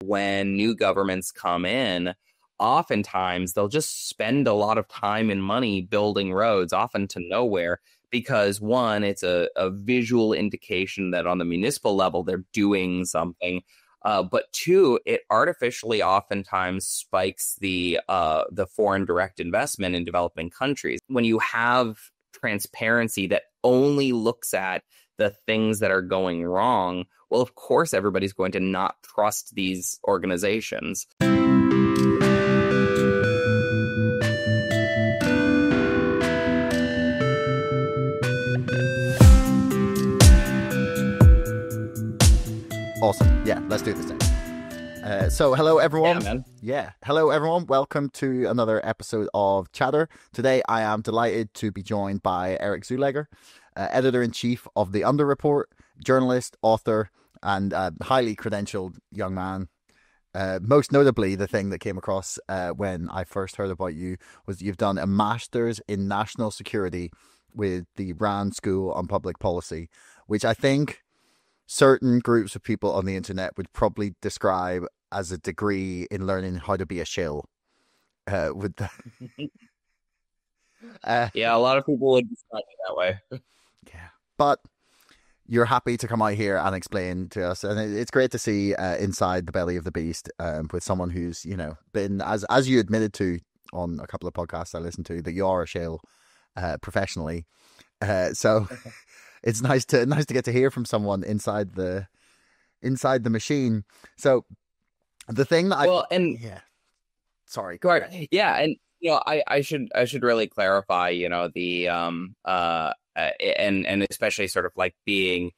when new governments come in, oftentimes they'll just spend a lot of time and money building roads, often to nowhere, because one, it's a visual indication that on the municipal level they're doing something. But two, it artificially oftentimes spikes the foreign direct investment in developing countries. When you have transparency that only looks at the things that are going wrong, well, of course, everybody's going to not trust these organizations. Awesome. Yeah, let's do this then. So hello, everyone. Hello, everyone. Welcome to another episode of Chatter. Today, I am delighted to be joined by Eric Czuleger, editor-in-chief of The Under Report, journalist, author, and highly credentialed young man. Most notably, the thing that came across when I first heard about you was that you've done a master's in national security with the Rand School on Public Policy, which I think certain groups of people on the internet would probably describe as a degree in learning how to be a shill. With the... yeah, a lot of people would describe it that way. Yeah, but you're happy to come out here and explain to us, and it's great to see inside the belly of the beast with someone who's, you know, been, as you admitted to on a couple of podcasts I listened to, that you are a shill professionally. So it's nice to get to hear from someone inside the machine. So the thing that sorry, go ahead. Yeah, and you know, I should really clarify, you know, the and especially sort of like being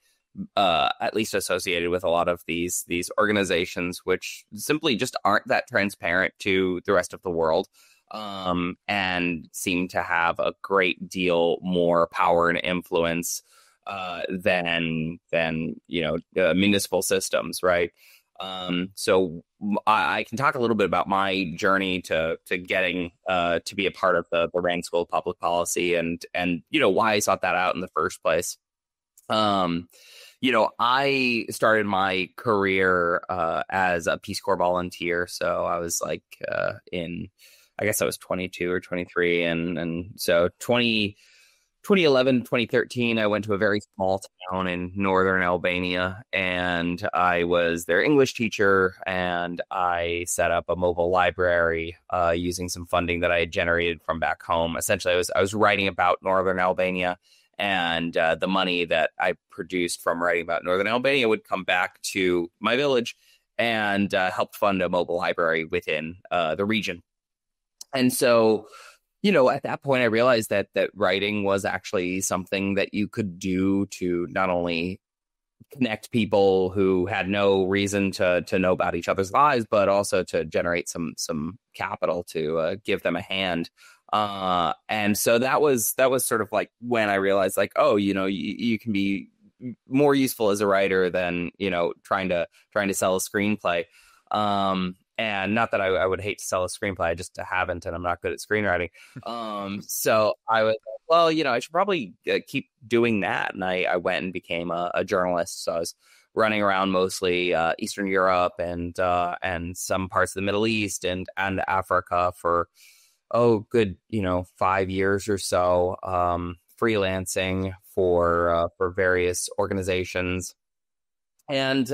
at least associated with a lot of these organizations which simply just aren't that transparent to the rest of the world, and seem to have a great deal more power and influence than you know, municipal systems, right? So I can talk a little bit about my journey to getting to be a part of the Rand School of Public Policy and you know, why I sought that out in the first place. You know, I started my career as a Peace Corps volunteer, so I was like I guess I was 22 or 23, and so 2011, 2013, I went to a very small town in northern Albania, and I was their English teacher, and I set up a mobile library using some funding that I had generated from back home. Essentially, I was writing about northern Albania, and the money that I produced from writing about northern Albania would come back to my village and help fund a mobile library within the region. And so, you know, at that point, I realized that writing was actually something that you could do to not only connect people who had no reason to know about each other's lives, but also to generate some capital to give them a hand. And so that was sort of like when I realized, like, oh, you know, you can be more useful as a writer than, you know, trying to sell a screenplay. And not that I would hate to sell a screenplay, I just haven't, and I'm not good at screenwriting. So I was like, well, you know, I should probably keep doing that. And I went and became a journalist. So I was running around mostly Eastern Europe and some parts of the Middle East and Africa for, good, you know, 5 years or so, freelancing for various organizations. And,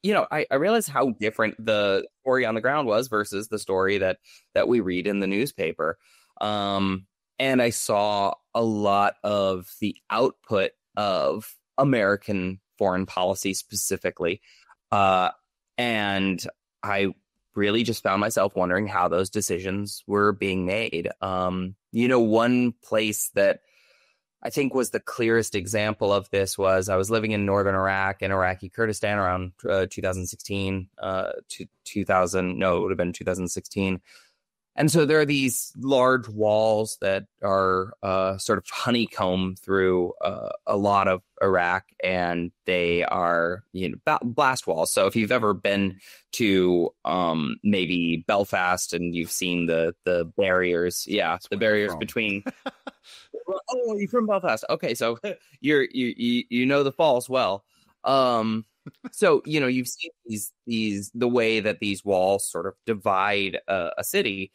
you know, I realized how different the story on the ground was versus the story that we read in the newspaper. And I saw a lot of the output of American foreign policy specifically. And I really just found myself wondering how those decisions were being made. You know, one place that I think was the clearest example of this was I was living in northern Iraq in Iraqi Kurdistan around 2016 to 2000. No, it would have been 2016. And so there are these large walls that are sort of honeycomb through a lot of Iraq, and they are, you know, blast walls. So if you've ever been to maybe Belfast and you've seen the barriers, the barriers between. Oh, you're from Belfast. Okay, so you know the falls well. So, you've seen the way that these walls sort of divide a city.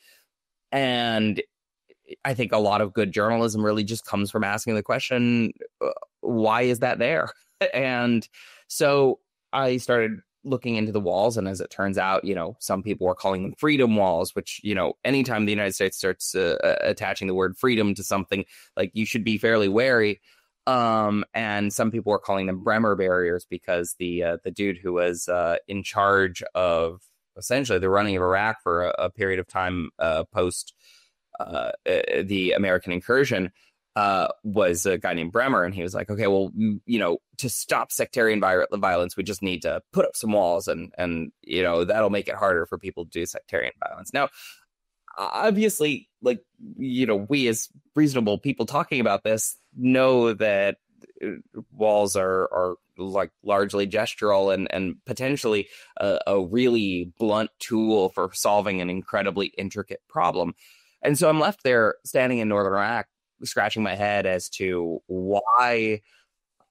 And I think a lot of good journalism really just comes from asking the question, why is that there? And so I started looking into the walls. And as it turns out, some people were calling them freedom walls, which, anytime the United States starts attaching the word freedom to something, like, you should be fairly wary. And some people were calling them Bremer barriers because the dude who was in charge of essentially the running of Iraq for a period of time post the American incursion was a guy named Bremer. And he was like, okay, well, to stop sectarian violence, we just need to put up some walls and that'll make it harder for people to do sectarian violence. Now, obviously, like, we as reasonable people talking about this know that walls are like largely gestural and potentially a really blunt tool for solving an incredibly intricate problem. And so I'm left there standing in northern Iraq, scratching my head as to why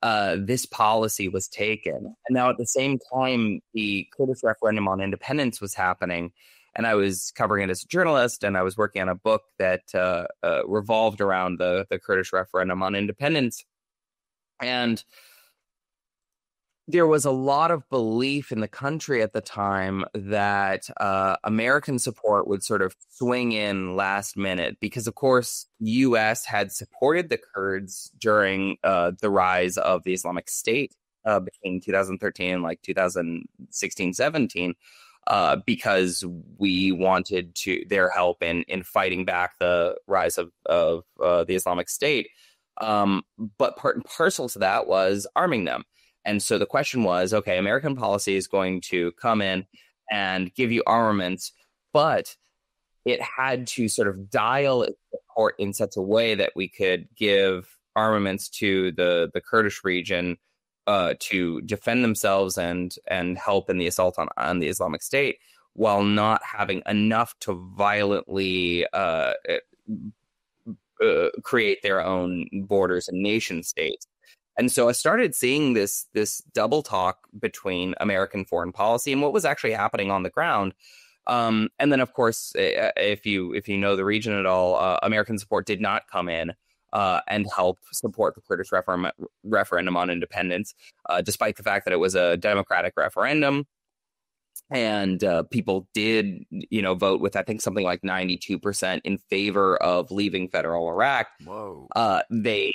this policy was taken. And now at the same time, the Kurdish referendum on independence was happening. And I was covering it as a journalist, and I was working on a book that revolved around the Kurdish referendum on independence. And there was a lot of belief in the country at the time that American support would sort of swing in last minute because, of course, the U.S. had supported the Kurds during the rise of the Islamic State between 2013 and like 2016-17. Because we wanted their help in fighting back the rise of the Islamic State. But part and parcel to that was arming them. And so the question was, okay, American policy is going to come in and give you armaments, but it had to sort of dial its support in such a way that we could give armaments to the Kurdish region to defend themselves and help in the assault on the Islamic State, while not having enough to violently create their own borders and nation states. And so I started seeing this double talk between American foreign policy and what was actually happening on the ground. And then, of course, if you know the region at all, American support did not come in and help support the Kurdish referendum on independence, despite the fact that it was a democratic referendum. And people did, vote with, I think, something like 92% in favor of leaving federal Iraq. Whoa. They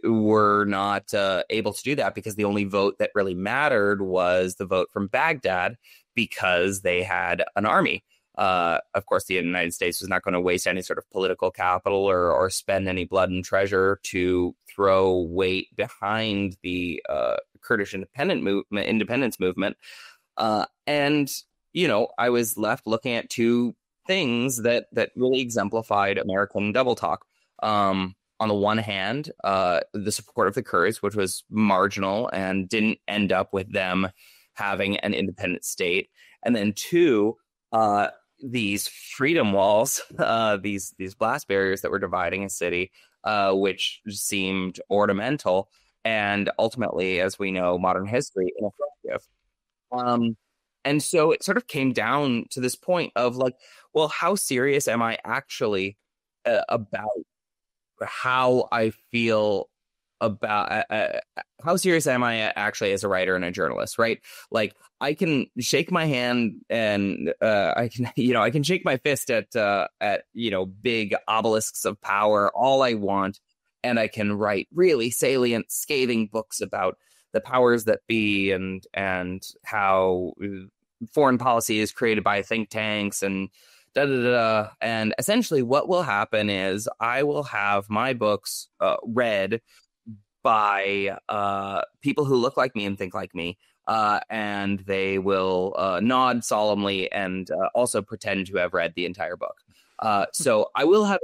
were not able to do that because the only vote that really mattered was the vote from Baghdad, because they had an army. Of course, the United States was not going to waste any sort of political capital or spend any blood and treasure to throw weight behind the Kurdish independence movement. And, I was left looking at two things that really exemplified American double talk. On the one hand, the support of the Kurds, which was marginal and didn't end up with them having an independent state. And then two, these freedom walls, these blast barriers that were dividing a city, which seemed ornamental and ultimately, as we know, modern history, ineffective. And so it sort of came down to this point of like, well, how serious am I actually about how I feel about how serious am I actually as a writer and a journalist, right? Like, I can shake my hand and I can shake my fist at big obelisks of power all I want, and I can write really salient, scathing books about the powers that be and how foreign policy is created by think tanks and and essentially what will happen is I will have my books read by people who look like me and think like me, and they will nod solemnly and also pretend to have read the entire book. So I will have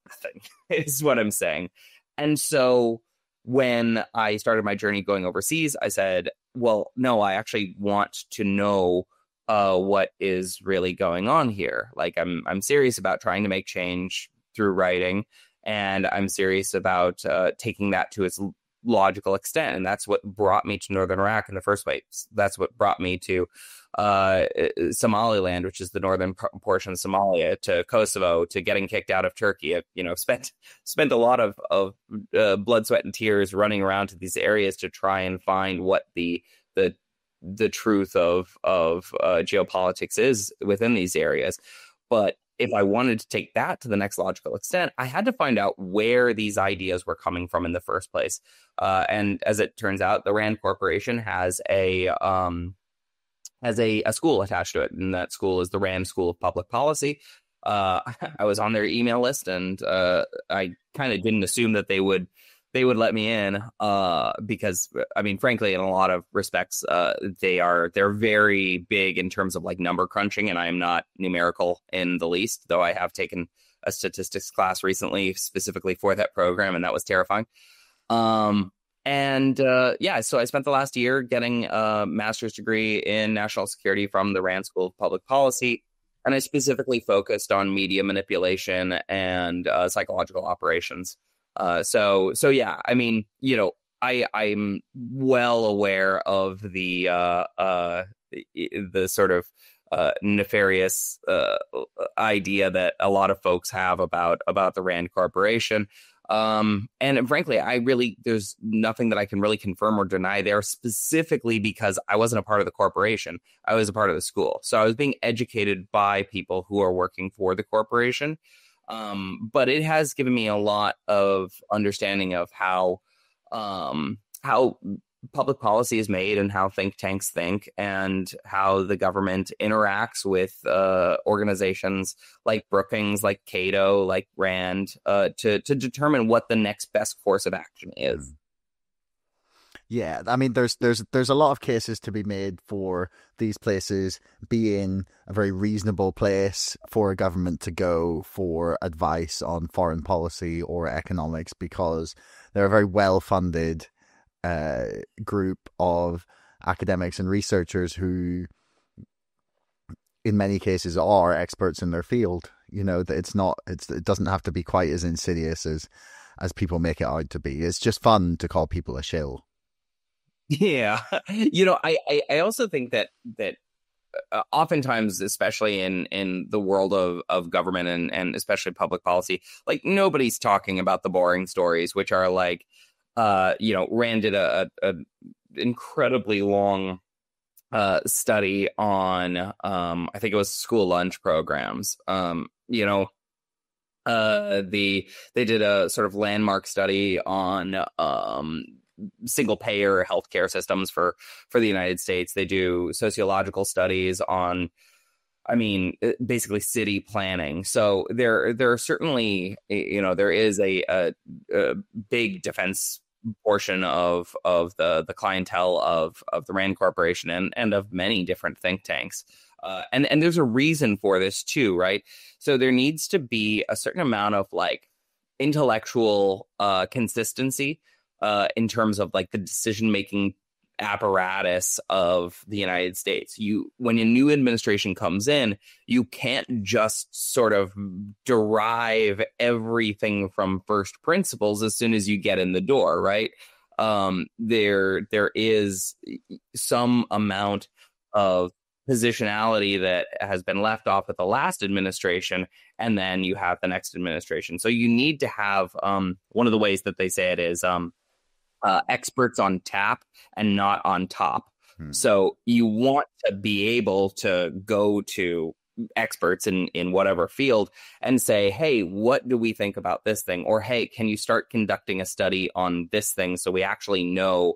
nothing, is what I'm saying. And so when I started my journey going overseas, I said, well, no, I actually want to know what is really going on here. Like, I'm serious about trying to make change through writing, and I'm serious about taking that to its logical extent. And that's what brought me to northern Iraq in the first place. That's what brought me to Somaliland, which is the northern portion of Somalia, to Kosovo, to getting kicked out of Turkey. I've, spent a lot of blood, sweat, and tears running around to these areas to try and find what the truth of geopolitics is within these areas. But if I wanted to take that to the next logical extent, I had to find out where these ideas were coming from in the first place. And as it turns out, the RAND Corporation has a school attached to it, and that school is the RAND School of Public Policy. I was on their email list, and I kind of didn't assume that they would let me in, because, I mean, frankly, in a lot of respects, they're very big in terms of like number crunching, and I am not numerical in the least, though I have taken a statistics class recently specifically for that program, and that was terrifying. So I spent the last year getting a master's degree in national security from the RAND School of Public Policy, and I specifically focused on media manipulation and psychological operations. So yeah, I mean, I'm well aware of the sort of nefarious idea that a lot of folks have about the RAND Corporation. And frankly, there's nothing that I can really confirm or deny there, specifically because I wasn't a part of the corporation. I was a part of the school. So I was being educated by people who are working for the corporation. But it has given me a lot of understanding of how public policy is made and how think tanks think, and how the government interacts with organizations like Brookings, like Cato, like RAND, to determine what the next best course of action is. Yeah, I mean, there's a lot of cases to be made for these places being a very reasonable place for a government to go for advice on foreign policy or economics, because they're a very well-funded group of academics and researchers who, in many cases, are experts in their field. That it doesn't have to be quite as insidious as people make it out to be. It's just fun to call people a shill. Yeah. I also think that oftentimes, especially in the world of government and especially public policy, like, nobody's talking about the boring stories, which are like, RAND did a incredibly long study on, I think it was school lunch programs. They did a sort of landmark study on single payer healthcare systems for the United States. They do sociological studies on, basically city planning. So there are certainly, there is a big defense portion of the clientele of the RAND Corporation and of many different think tanks. And there's a reason for this too, right? So there needs to be a certain amount of like intellectual consistency in terms of like the decision-making apparatus of the United States. When a new administration comes in, you can't just sort of derive everything from first principles as soon as you get in the door, right? There is some amount of positionality that has been left off at the last administration, and then you have the next administration. So you need to have one of the ways that they say it is experts on tap and not on top. So you want to be able to go to experts in whatever field and say, hey, what do we think about this thing? Or, hey, can you start conducting a study on this thing so we actually know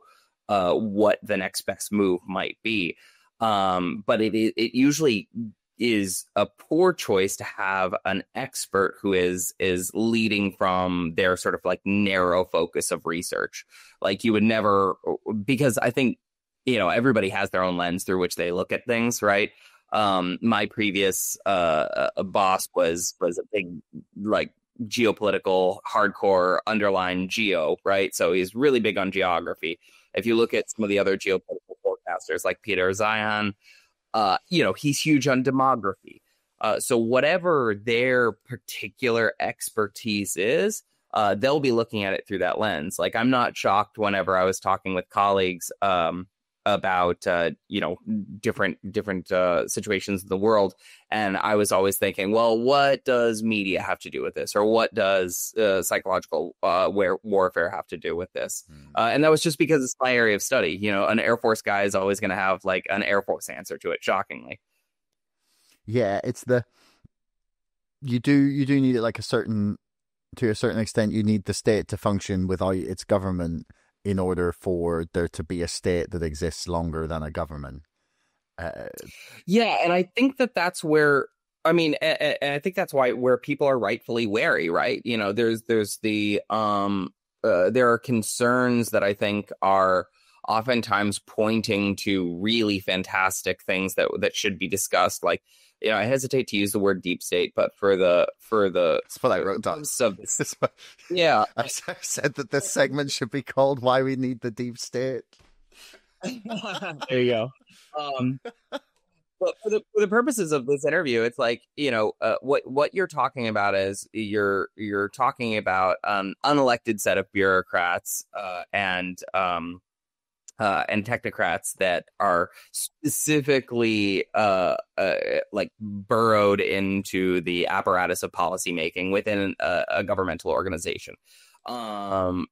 what the next best move might be? But it usually is a poor choice to have an expert who is leading from their sort of like narrow focus of research. Like, you would never, because I think, everybody has their own lens through which they look at things, right? My previous boss was a big, like, geopolitical hardcore underline geo, right? So he's really big on geography. If you look at some of the other geopolitical forecasters like Peter Zion, he's huge on demography. So whatever their particular expertise is, they'll be looking at it through that lens. Like, I'm not shocked whenever I was talking with colleagues about different situations in the world, and I was always thinking, well, what does media have to do with this, or what does psychological warfare have to do with this? And that was just because it's my area of study. An Air Force guy is always going to have like an Air Force answer to it, shockingly. Yeah, it's you do need it, like to a certain extent. You need the state to function without its government in order for there to be a state that exists longer than a government. Yeah, and I think that's where, and I think that's where people are rightfully wary, right? There's the there are concerns that I think are oftentimes pointing to really fantastic things that should be discussed. Like, I hesitate to use the word deep state, but for the that's what I wrote down. Yeah, I said that this segment should be called "Why We Need the Deep State." There you go. But for the purposes of this interview, it's like, what you're talking about is you're talking about an unelected set of bureaucrats and technocrats that are specifically like burrowed into the apparatus of policymaking within a governmental organization. I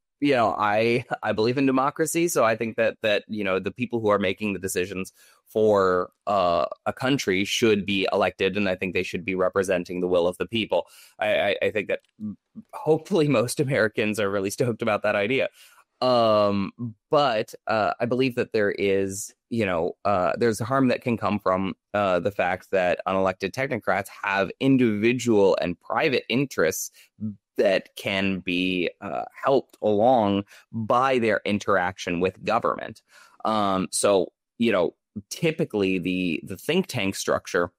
believe in democracy, so I think that the people who are making the decisions for a country should be elected, and I think they should be representing the will of the people. I think that hopefully most Americans are really stoked about that idea. But I believe that there is, there's harm that can come from the fact that unelected technocrats have individual and private interests that can be helped along by their interaction with government. So, typically the think tank structure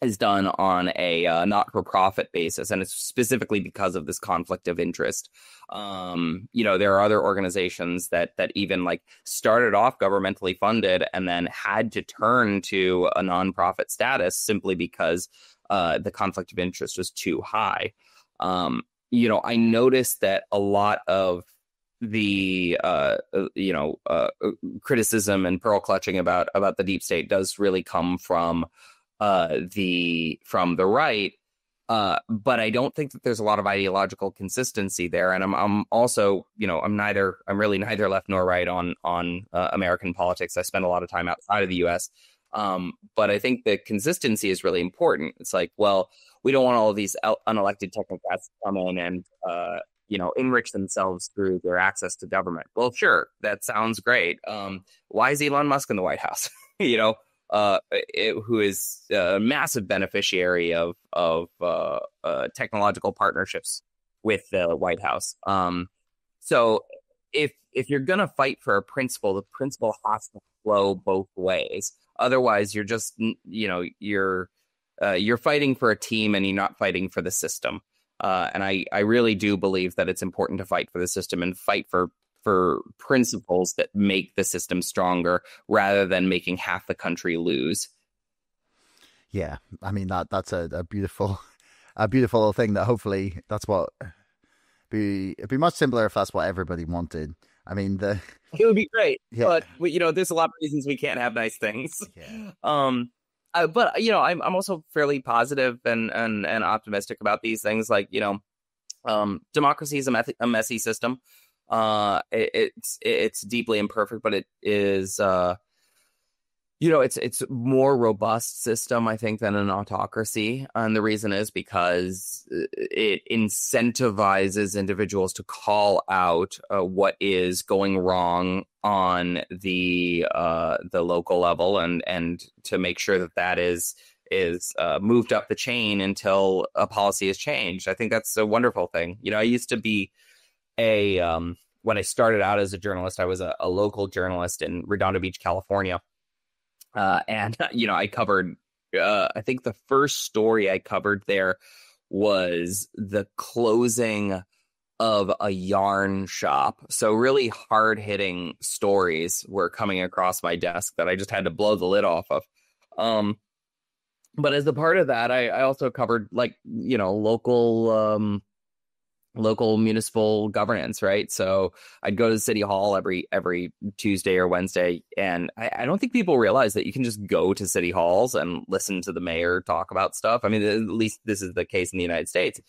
is done on a not-for-profit basis, and it's specifically because of this conflict of interest. There are other organizations that even like started off governmentally funded and then had to turn to a nonprofit status simply because the conflict of interest was too high. I noticed that a lot of the criticism and pearl clutching about the deep state does really come from the right, but I don't think that there's a lot of ideological consistency there. And I'm also, I'm really neither left nor right on American politics. I spend a lot of time outside of the U.S. But I think the consistency is really important. It's like, well, we don't want all of these unelected technocrats to come in and enrich themselves through their access to government. Well, sure, that sounds great. Why is Elon Musk in the White House? Who is a massive beneficiary of technological partnerships with the White House. So if you're gonna fight for a principle, the principle has to flow both ways. Otherwise, you're just you're fighting for a team and you're not fighting for the system. And I really do believe that it's important to fight for the system and fight for principles that make the system stronger rather than making half the country lose. Yeah, I mean that's a beautiful thing that hopefully that's what it'd be much simpler if that's what everybody wanted. I mean it would be great, yeah. But there's a lot of reasons we can't have nice things. Yeah. But I'm also fairly positive and optimistic about these things. Like democracy is a messy system. It's deeply imperfect, but it is it's more robust system, I think, than an autocracy. And the reason is because it incentivizes individuals to call out what is going wrong on the local level and to make sure that is moved up the chain until a policy is changed. I think that's a wonderful thing. I used to be when I started out as a journalist, I was a local journalist in Redondo Beach, California. And I covered, I think the first story I covered there was the closing of a yarn shop. So really hard-hitting stories were coming across my desk that I just had to blow the lid off of. But as a part of that, I also covered local local municipal governance, right? So I'd go to the city hall every Tuesday or Wednesday, and I don't think people realize that you can just go to city halls and listen to the mayor talk about stuff. I mean, at least this is the case in the United States.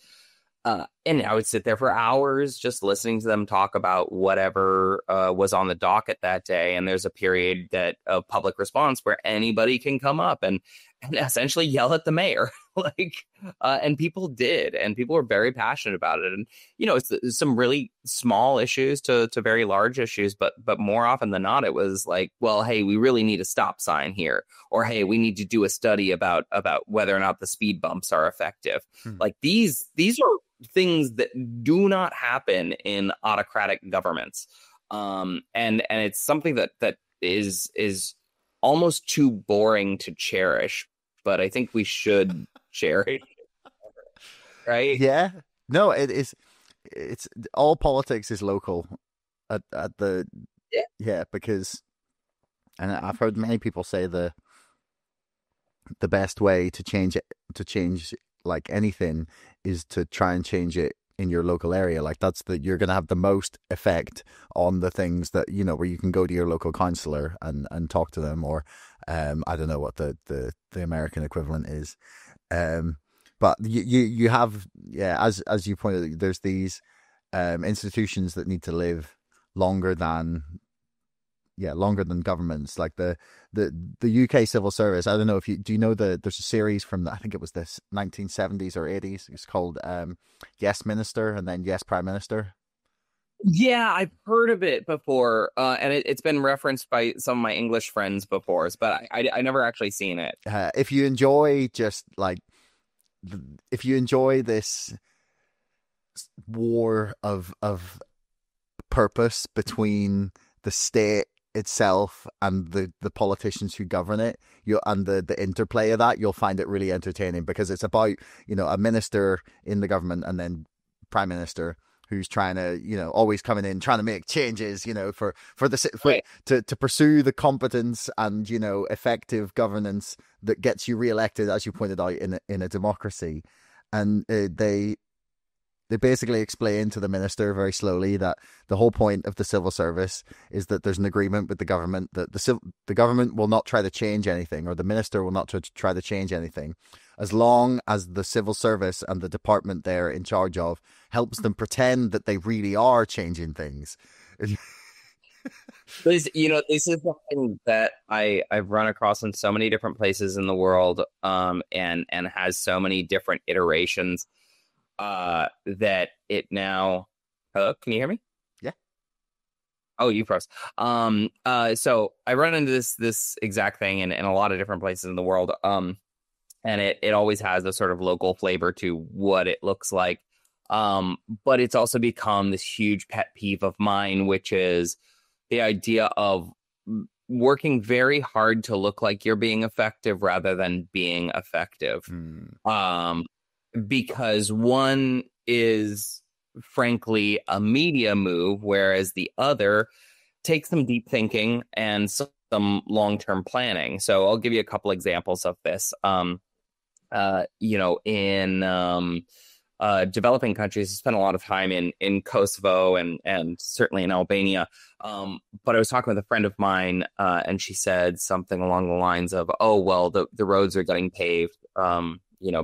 And I would sit there for hours just listening to them talk about whatever was on the docket that day. And there's a period of public response where anybody can come up and essentially yell at the mayor. And people did, and people were very passionate about it. And, it's some really small issues to very large issues, but more often than not, it was like, well, hey, we really need a stop sign here, or hey, we need to do a study about whether or not the speed bumps are effective. Like these are things that do not happen in autocratic governments. And it's something that is almost too boring to cherish, but I think we should cherish. Right? Yeah. No, it is. It's all politics is local at the because, and I've heard many people say the best way to change like anything is to try and change it in your local area. Like you're going to have the most effect on the things that, where you can go to your local councillor and talk to them, or I don't know what the American equivalent is. But you have, as you pointed out, there's these institutions that need to live longer than governments. Like the UK civil service. I don't know if do you know there's a series from I think it was the 1970s or 80s. It's called Yes Minister and then Yes Prime Minister. Yeah, I've heard of it before, and it's been referenced by some of my English friends before, but I never actually seen it. If you enjoy if you enjoy this war of purpose between the state itself and the politicians who govern it, and the interplay of that, you'll find it really entertaining, because it's about a minister in the government and then prime minister who's trying to always coming in trying to make changes to pursue the competence and effective governance that gets you reelected, as you pointed out, in a democracy. And they basically explain to the minister very slowly that the whole point of the civil service is that there's an agreement with the government that the government will not try to change anything, or the minister will not try to change anything, as long as the civil service and the department they're in charge of helps them pretend that they really are changing things. This is something that I've run across in so many different places in the world, and has so many different iterations. That it now. Hello, can you hear me? Yeah. Oh, you froze. So I run into this exact thing in a lot of different places in the world. And it always has a sort of local flavor to what it looks like. But it's also become this huge pet peeve of mine, which is the idea of working very hard to look like you're being effective rather than being effective. Because one is frankly a media move, whereas the other takes some deep thinking and some long-term planning. So I'll give you a couple examples of this. In developing countries, I spent a lot of time in Kosovo and certainly in Albania. But I was talking with a friend of mine, and she said something along the lines of, "Oh, well, the roads are getting paved,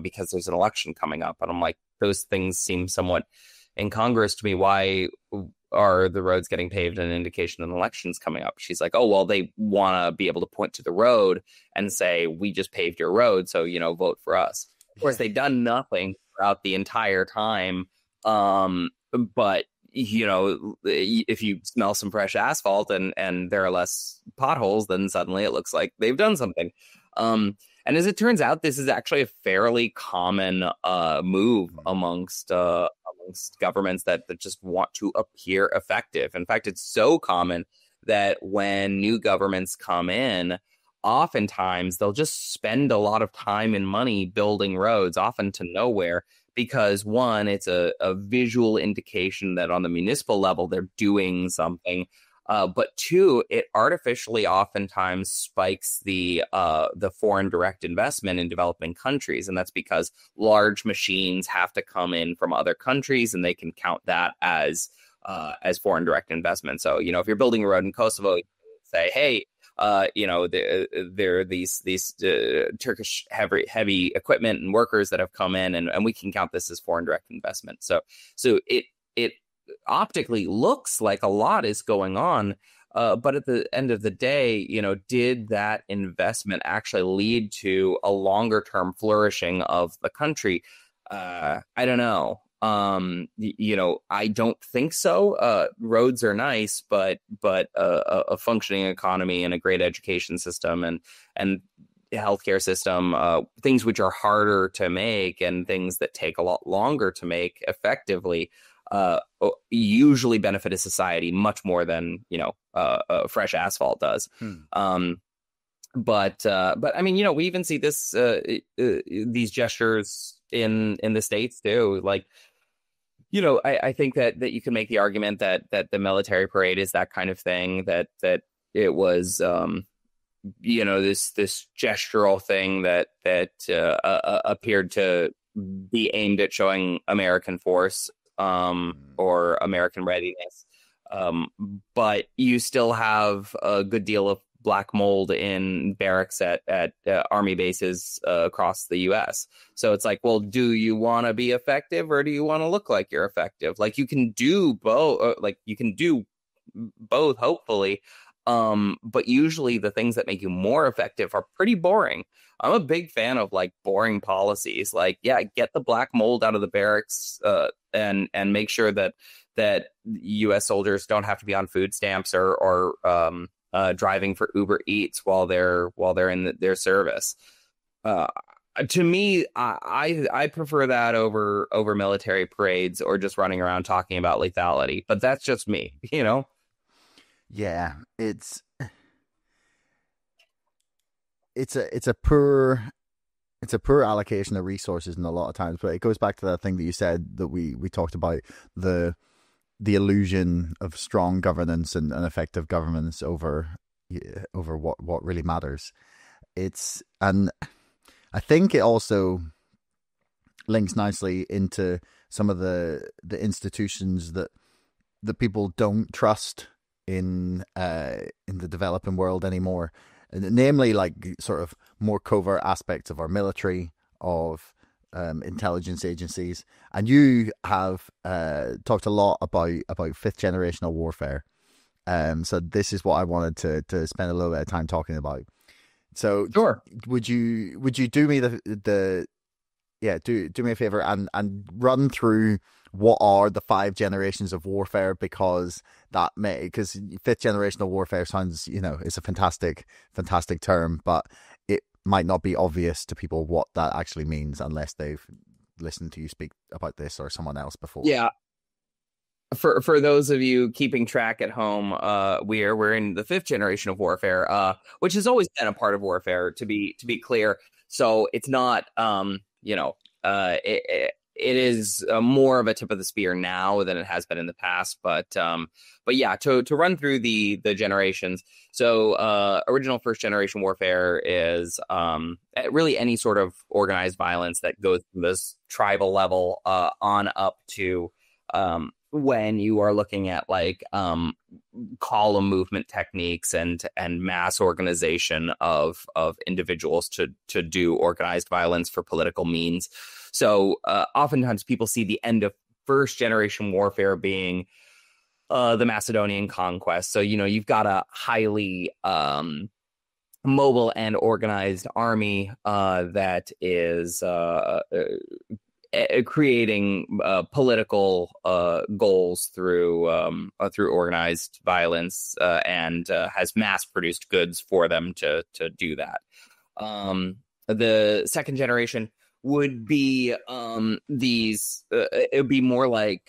because there's an election coming up." And I'm like, those things seem somewhat incongruous to me. Why are the roads getting paved an indication an election's coming up? She's like, "Oh, well, they want to be able to point to the road and say, we just paved your road, so, vote for us." Of course, they've done nothing throughout the entire time. But, if you smell some fresh asphalt and there are less potholes, then suddenly it looks like they've done something. And as it turns out, this is actually a fairly common move amongst governments that just want to appear effective. In fact, it's so common that when new governments come in, oftentimes they'll just spend a lot of time and money building roads, often to nowhere, because one, it's a visual indication that on the municipal level, they're doing something. But two, it artificially oftentimes spikes the foreign direct investment in developing countries, and that's because large machines have to come in from other countries, and they can count that as foreign direct investment. So, if you're building a road in Kosovo, you say, hey, there are these Turkish heavy equipment and workers that have come in, and we can count this as foreign direct investment. So it optically looks like a lot is going on, but at the end of the day, did that investment actually lead to a longer term flourishing of the country? I don't know. I don't think so. Roads are nice, but a functioning economy and a great education system and healthcare system, things which are harder to make and things that take a lot longer to make effectively, usually benefit a society much more than fresh asphalt does. But I mean, we even see this these gestures in the States too. Like, I think that you can make the argument that the military parade is that kind of thing, that it was this gestural thing that appeared to be aimed at showing American force or American readiness. But you still have a good deal of black mold in barracks at army bases across the U.S. So it's like, well, do you want to be effective or do you want to look like you're effective? Like, you can do both. Hopefully. But usually the things that make you more effective are pretty boring. I'm a big fan of like boring policies. Like, yeah, get the black mold out of the barracks and make sure that U.S. soldiers don't have to be on food stamps or driving for Uber Eats while they're in their service. To me, I prefer that over military parades or just running around talking about lethality. But that's just me, Yeah, it's a poor allocation of resources in a lot of times, but it goes back to that thing that you said that we talked about, the illusion of strong governance and effective governance over what really matters. And I think it also links nicely into some of the institutions that people don't trust in the developing world anymore, namely like sort of more covert aspects of our military, of intelligence agencies. And you have talked a lot about fifth generational warfare. So this is what I wanted to spend a little bit of time talking about. So sure. Would you do me do me a favor and run through what are the 5 generations of warfare, because fifth generational warfare sounds, it's a fantastic term, but it might not be obvious to people what that actually means unless they've listened to you speak about this or someone else before. Yeah. For those of you keeping track at home, we're in the 5th generation of warfare, which has always been a part of warfare, to be clear. So it's not, it is more of a tip of the spear now than it has been in the past. But yeah, to run through the generations. So original first generation warfare is really any sort of organized violence that goes from this tribal level on up to when you are looking at like column movement techniques and mass organization of individuals to do organized violence for political means. So oftentimes people see the end of first generation warfare being the Macedonian conquest. So, you've got a highly mobile and organized army that is creating political goals through organized violence and has mass produced goods for them to do that. The second generation would be it would be more like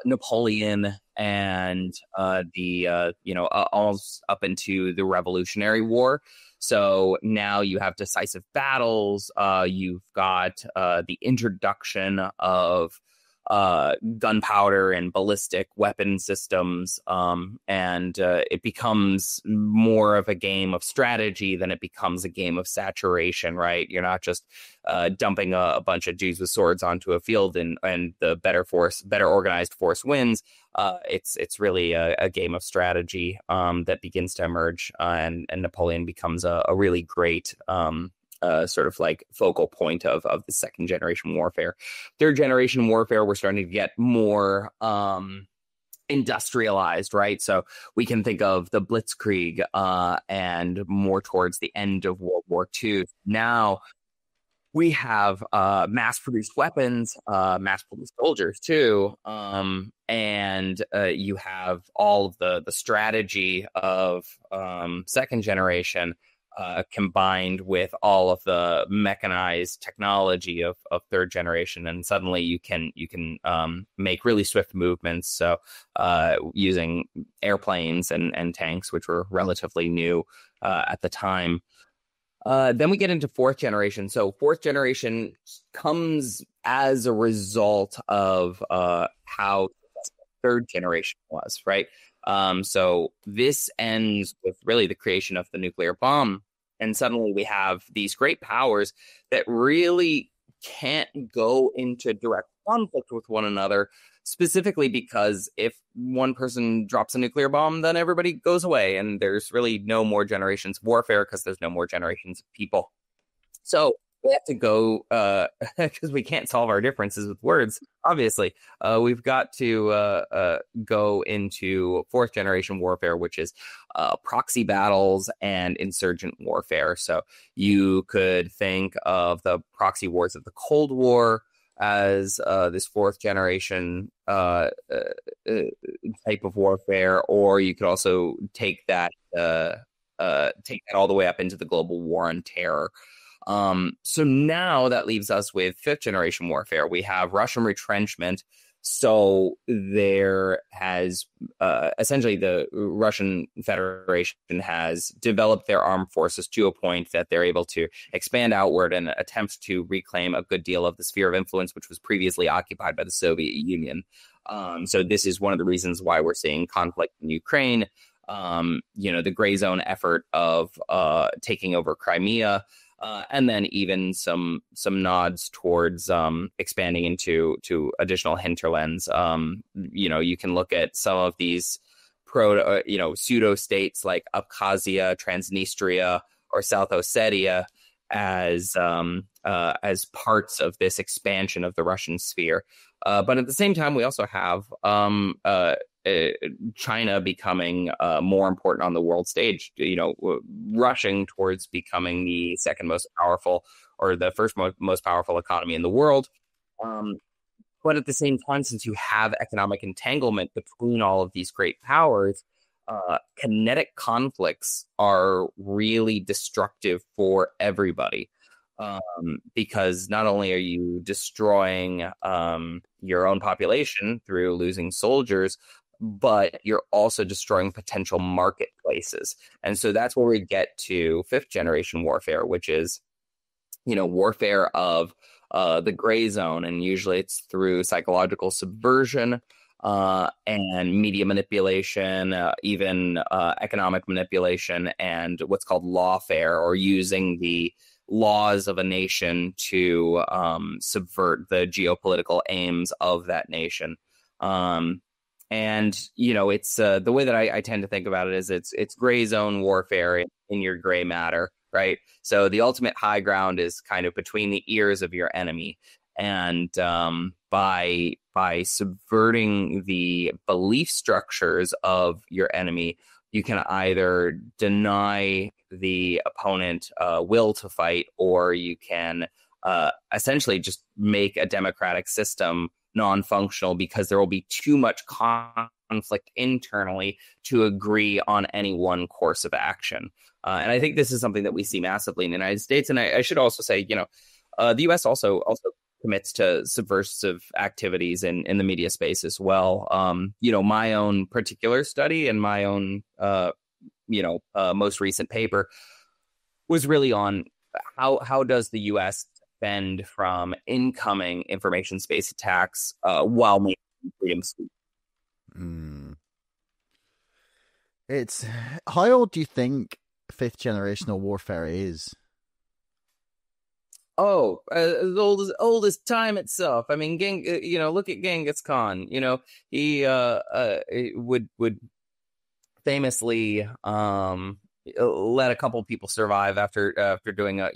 Napoleon and almost up into the Revolutionary War. So now you have decisive battles. You've got the introduction of gunpowder and ballistic weapon systems, and it becomes more of a game of strategy than it becomes a game of saturation, right? You're not just dumping a bunch of dudes with swords onto a field and the better organized force wins. It's really a game of strategy that begins to emerge, and Napoleon becomes a really great sort of like focal point of the second generation warfare. Third generation warfare, we're starting to get more industrialized, right? So we can think of the Blitzkrieg and more towards the end of World War II. Now we have mass-produced weapons, mass-produced soldiers too, and you have all of the strategy of second generation combined with all of the mechanized technology of third generation, and suddenly you can make really swift movements. So using airplanes and tanks, which were relatively new at the time. Then we get into fourth generation. So fourth generation comes as a result of how third generation was, right? So this ends with really the creation of the nuclear bomb. And suddenly we have these great powers that really can't go into direct conflict with one another, specifically because if one person drops a nuclear bomb, then everybody goes away and there's really no more generations of warfare because there's no more generations of people. So we have to go, because we can't solve our differences with words, obviously. We've got to go into fourth generation warfare, which is proxy battles and insurgent warfare. So you could think of the proxy wars of the Cold War as this fourth generation type of warfare, or you could also take that all the way up into the global war on terror. So now that leaves us with fifth generation warfare. We have Russian retrenchment. So there has essentially the Russian Federation has developed their armed forces to a point that they're able to expand outward and attempt to reclaim a good deal of the sphere of influence, which was previously occupied by the Soviet Union. So this is one of the reasons why we're seeing conflict in Ukraine. The gray zone effort of taking over Crimea. And then even some nods towards expanding into additional hinterlands. You can look at some of these pseudo states like Abkhazia, Transnistria, or South Ossetia as parts of this expansion of the Russian sphere. But at the same time, we also have China becoming more important on the world stage, rushing towards becoming the second most powerful or the first most powerful economy in the world. But at the same time, since you have economic entanglement between all of these great powers, kinetic conflicts are really destructive for everybody. Because not only are you destroying your own population through losing soldiers, but you're also destroying potential marketplaces. And so that's where we get to fifth generation warfare, which is, warfare of the gray zone. And usually it's through psychological subversion and media manipulation, even economic manipulation, and what's called lawfare, or using the laws of a nation to subvert the geopolitical aims of that nation. It's the way that I tend to think about it is it's gray zone warfare in your gray matter, right? So the ultimate high ground is kind of between the ears of your enemy. And by subverting the belief structures of your enemy, you can either deny the opponent will to fight, or you can essentially just make a democratic system non-functional because there will be too much conflict internally to agree on any one course of action. And I think this is something that we see massively in the United States. And I should also say, the U.S. also commits to subversive activities in the media space as well. My own particular study and my own, most recent paper was really on how does the U.S. defend from incoming information space attacks while maintaining freedom of speech. It's how old do you think fifth generational warfare is? Oh, as old as time itself. I mean, look at Genghis Khan. He would famously let a couple people survive after doing a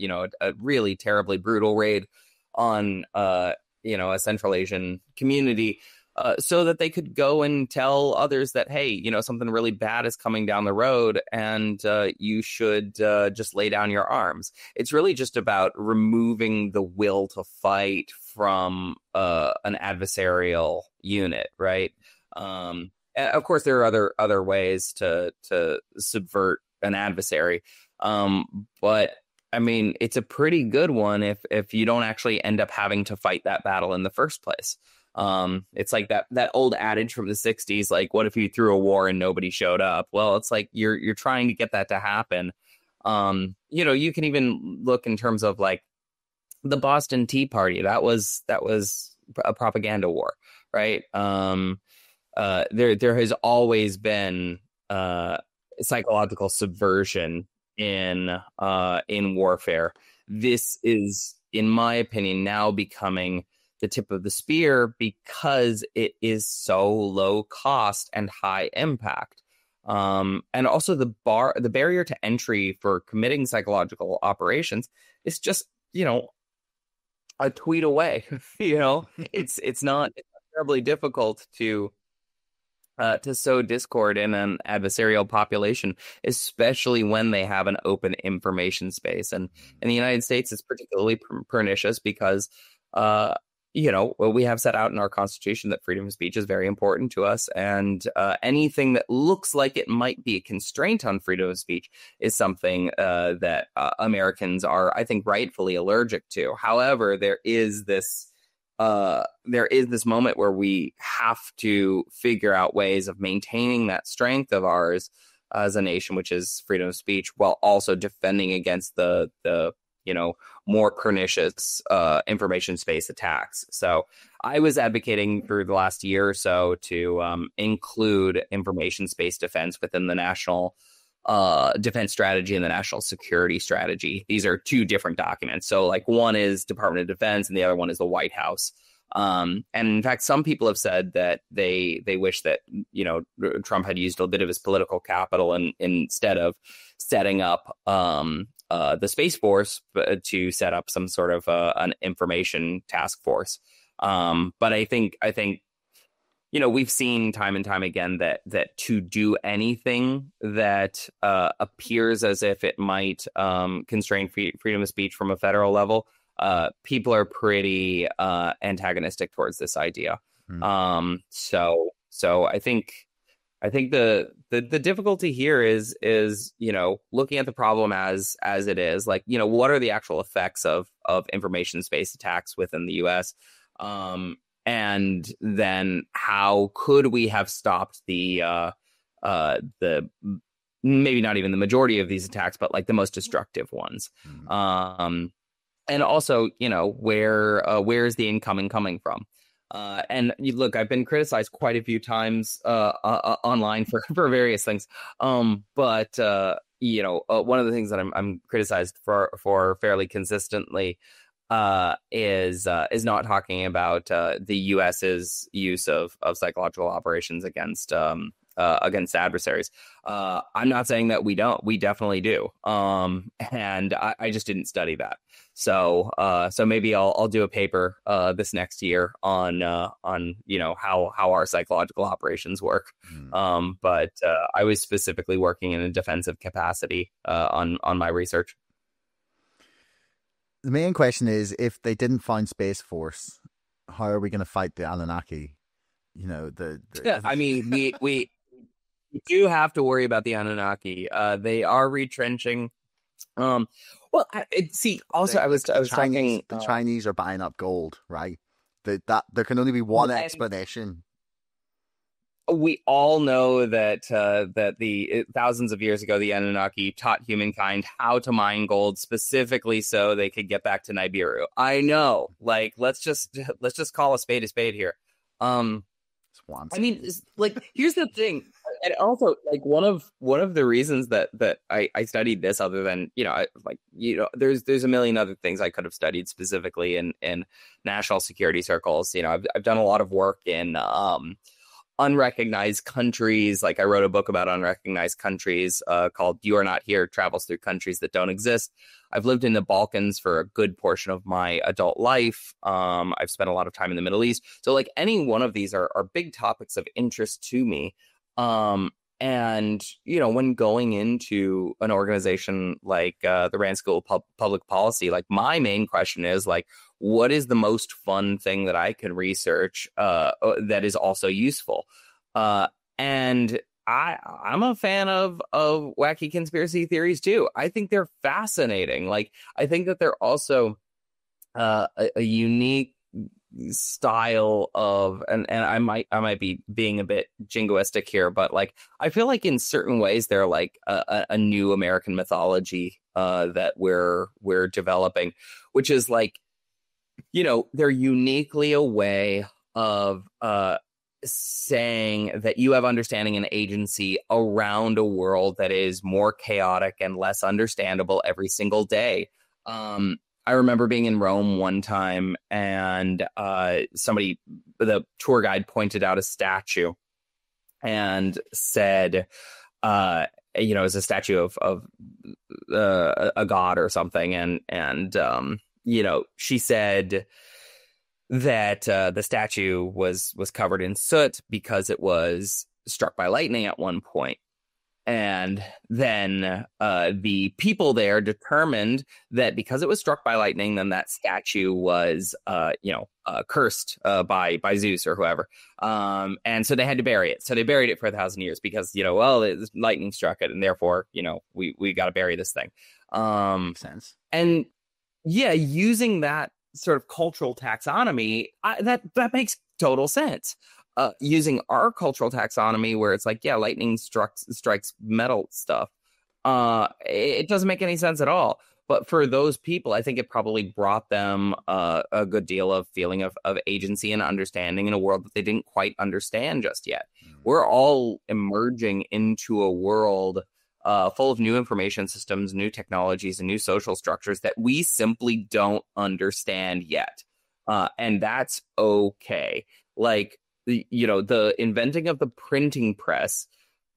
really terribly brutal raid on a Central Asian community. So that they could go and tell others that, hey, something really bad is coming down the road and you should just lay down your arms. It's really just about removing the will to fight from an adversarial unit, right? Of course, there are other ways to subvert an adversary. But I mean, it's a pretty good one if you don't actually end up having to fight that battle in the first place. It's like that old adage from the 60s, like, what if you threw a war and nobody showed up? Well, it's like you're trying to get that to happen. You can even look in terms of like the Boston Tea Party. That was a propaganda war, right? There has always been psychological subversion in warfare. This is, in my opinion, now becoming the tip of the spear because it is so low cost and high impact. And also the barrier to entry for committing psychological operations is just, a tweet away. It's not terribly difficult to sow discord in an adversarial population, especially when they have an open information space. And in the United States, it's particularly pernicious because we have set out in our Constitution that freedom of speech is very important to us. And anything that looks like it might be a constraint on freedom of speech is something that Americans are, I think, rightfully allergic to. However, there is this moment where we have to figure out ways of maintaining that strength of ours as a nation, which is freedom of speech, while also defending against the more pernicious information space attacks. So I was advocating for the last year or so to include information space defense within the national defense strategy and the national security strategy. These are two different documents. So like one is Department of Defense and the other one is the White House. And in fact, some people have said that they wish that, Trump had used a bit of his political capital instead of setting up the Space Force to set up some sort of an information task force. But I think we've seen time and time again that to do anything that appears as if it might constrain freedom of speech from a federal level, people are pretty antagonistic towards this idea. So I think the difficulty here is looking at the problem as it is, like, what are the actual effects of information space attacks within the US? And then how could we have stopped the maybe not even the majority of these attacks, but like the most destructive ones? And also, where is the incoming coming from? And look, I've been criticized quite a few times online for various things. But one of the things that I'm criticized for fairly consistently is not talking about the U.S.'s use of psychological operations against adversaries. I'm not saying that we don't. We definitely do. And I just didn't study that. So maybe I'll do a paper this next year on how our psychological operations work. But I was specifically working in a defensive capacity on my research. The main question is, if they didn't find Space Force, how are we going to fight the Anunnaki? Yeah, I mean, we do have to worry about the Anunnaki. They are retrenching. I was talking. The Chinese are buying up gold, right? That there can only be one explanation. we all know that that the thousands of years ago, the Anunnaki taught humankind how to mine gold specifically so they could get back to Nibiru. I know, like let's just call a spade here. I mean, like here's the thing, and also like one of the reasons that I studied this, other than there's a million other things I could have studied specifically in national security circles. I've done a lot of work in unrecognized countries. Like I wrote a book about unrecognized countries called You Are Not Here, travels through countries that don't exist. I've lived in the Balkans for a good portion of my adult life. I've spent a lot of time in the Middle East. So like any one of these are big topics of interest to me. And, when going into an organization like the Rand School of Public Policy, like my main question is like, what is the most fun thing that I can research that is also useful? And I'm a fan of wacky conspiracy theories, too. I think they're fascinating. Like, I think that they're also a unique style of, and I might be being a bit jingoistic here, but like I feel like in certain ways they're like a new American mythology that we're developing, which is like, they're uniquely a way of saying that you have understanding and agency around a world that is more chaotic and less understandable every single day. I remember being in Rome one time, and the tour guide pointed out a statue and said, it's a statue of a god or something. And she said that the statue was covered in soot because it was struck by lightning at one point. And then the people there determined that because it was struck by lightning, then that statue was, cursed by Zeus or whoever. And so they had to bury it. So they buried it for 1,000 years because, lightning struck it. And therefore, we got to bury this thing. Makes sense. And yeah, using that sort of cultural taxonomy, that makes total sense. Using our cultural taxonomy where it's like, yeah, lightning strikes metal stuff. It doesn't make any sense at all. But for those people, I think it probably brought them a good deal of feeling of agency and understanding in a world that they didn't quite understand just yet. We're all emerging into a world full of new information systems, new technologies, and new social structures that we simply don't understand yet. And that's okay. Like, the inventing of the printing press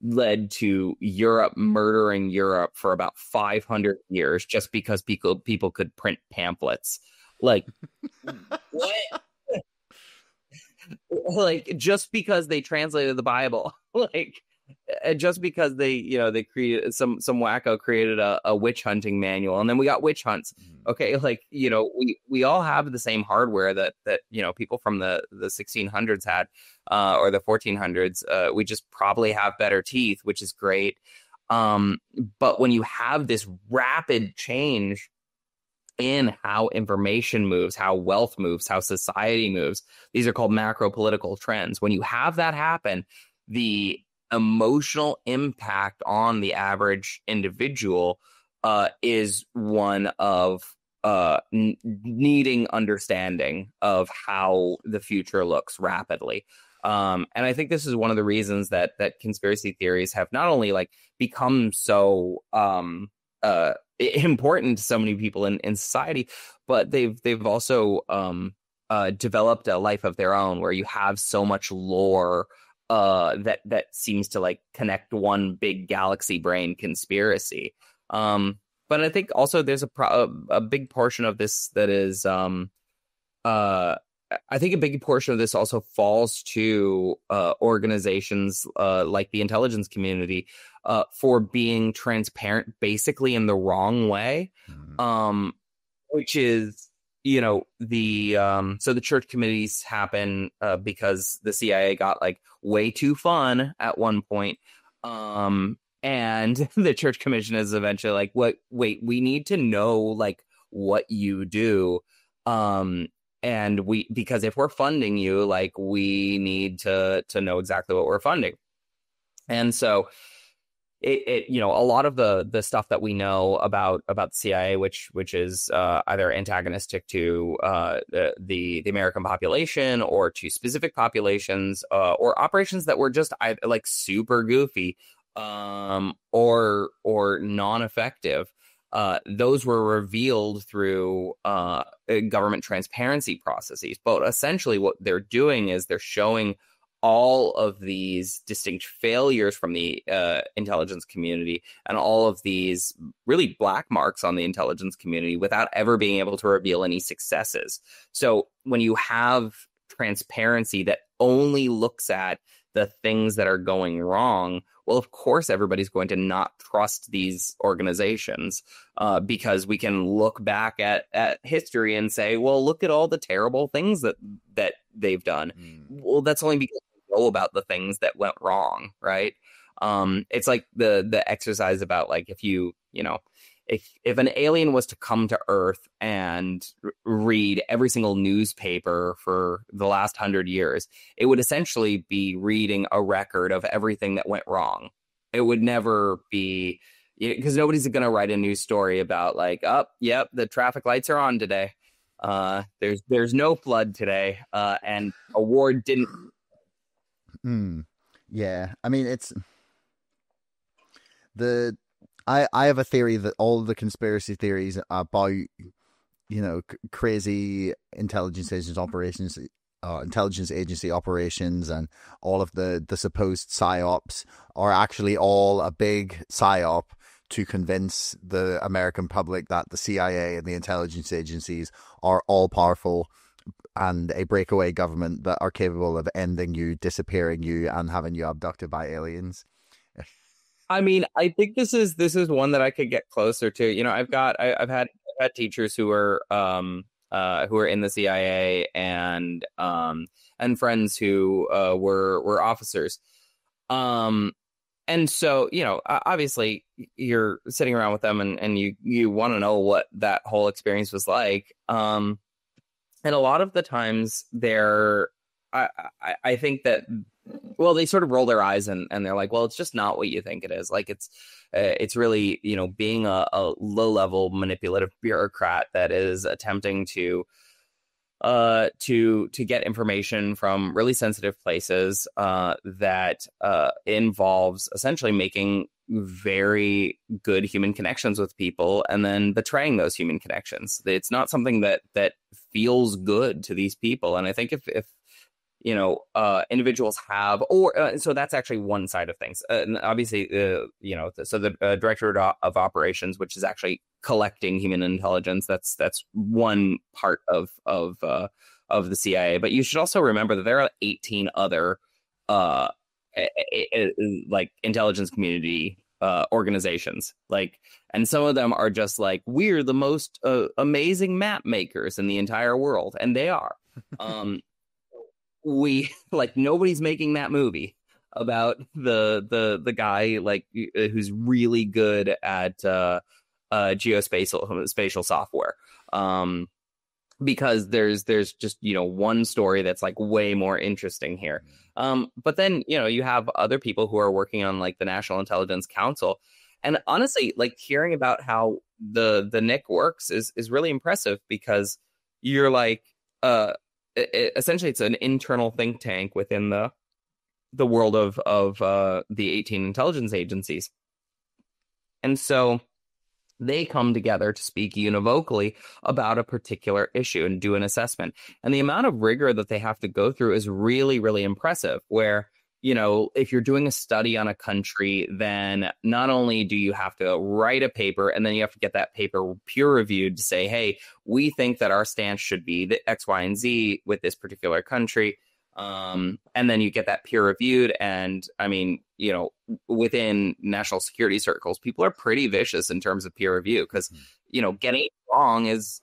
led to Europe murdering Europe for about 500 years just because people could print pamphlets. Like, what? Like, just because they translated the Bible, like, just because they created some wacko created a witch hunting manual, and then we got witch hunts. Okay, like we all have the same hardware that people from the 1600s had or the 1400s. We just probably have better teeth, which is great. But when you have this rapid change in how information moves, how wealth moves, how society moves, these are called macro political trends. When you have that happen, the emotional impact on the average individual is one of needing understanding of how the future looks rapidly. And I think this is one of the reasons that conspiracy theories have not only like become so important to so many people in society, but they've also developed a life of their own where you have so much lore that seems to like connect one big galaxy brain conspiracy. But I think also there's a big portion of this that is I think a big portion of this also falls to organizations like the intelligence community for being transparent basically in the wrong way, which is so the church committees happen because the CIA got like way too fun at one point. And the church commission is eventually like, wait, we need to know like what you do. because if we're funding you, like, we need to know exactly what we're funding. And so a lot of the stuff that we know about the CIA, which is either antagonistic to the American population or to specific populations, or operations that were just like super goofy, or non-effective. Those were revealed through government transparency processes. But essentially what they're doing is they're showing all of these distinct failures from the intelligence community and all of these really black marks on the intelligence community without ever being able to reveal any successes. So when you have transparency that only looks at the things that are going wrong, well, of course, everybody's going to not trust these organizations, because we can look back at history and say, well, look at all the terrible things that they've done. Well, that's only because we know about the things that went wrong, right? It's like the exercise about, like, if an alien was to come to Earth and read every single newspaper for the last 100 years, it would essentially be reading a record of everything that went wrong. It would never be, because nobody's going to write a news story about, like, yep, the traffic lights are on today. There's no flood today, and a war didn't. Yeah, I mean, it's I have a theory that all the conspiracy theories about, crazy intelligence agency operations and all of the supposed psyops are actually all a big psyop to convince the American public that the CIA and the intelligence agencies are all powerful and a breakaway government that are capable of ending you, disappearing you, and having you abducted by aliens. I mean, I think this is one that I could get closer to. I've had teachers who are in the CIA and friends who were officers. And so, obviously you're sitting around with them and you want to know what that whole experience was like. And a lot of the times I think that, well, they sort of roll their eyes and they're like, well, it's just not what you think it is. Like, it's really, being a low-level manipulative bureaucrat that is attempting to get information from really sensitive places that involves essentially making very good human connections with people and then betraying those human connections. It's not something that feels good to these people. And I think if individuals have, so that's actually one side of things. And obviously, so the director of operations, which is actually collecting human intelligence, that's one part of the CIA. But you should also remember that there are 18 other like intelligence community organizations, and some of them are just like, we're the most amazing map makers in the entire world, and they are. Nobody's making that movie about the guy who's really good at spatial software, because there's just one story that's like way more interesting here. But then you have other people who are working on like the National Intelligence Council, and honestly, like, hearing about how the NIC works is really impressive, because you're like essentially it's an internal think tank within the world of the 18 intelligence agencies. And so they come together to speak univocally about a particular issue and do an assessment. And the amount of rigor that they have to go through is really, really impressive, where, if you're doing a study on a country, then not only do you have to write a paper, and then you have to get that paper peer reviewed to say, hey, we think that our stance should be the X, Y, and Z with this particular country. And then you get that peer reviewed. And I mean, within national security circles, people are pretty vicious in terms of peer review, because, getting it wrong is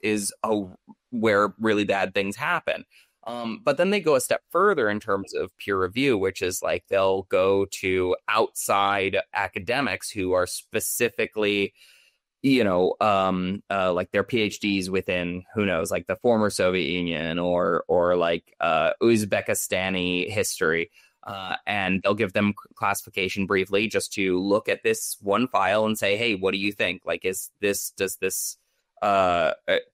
where really bad things happen. But then they go a step further in terms of peer review, which is like they'll go to outside academics who are specifically, like their PhDs within, who knows, like the former Soviet Union or like Uzbekistani history. And they'll give them classification briefly just to look at this one file and say, hey, what do you think? Like, does this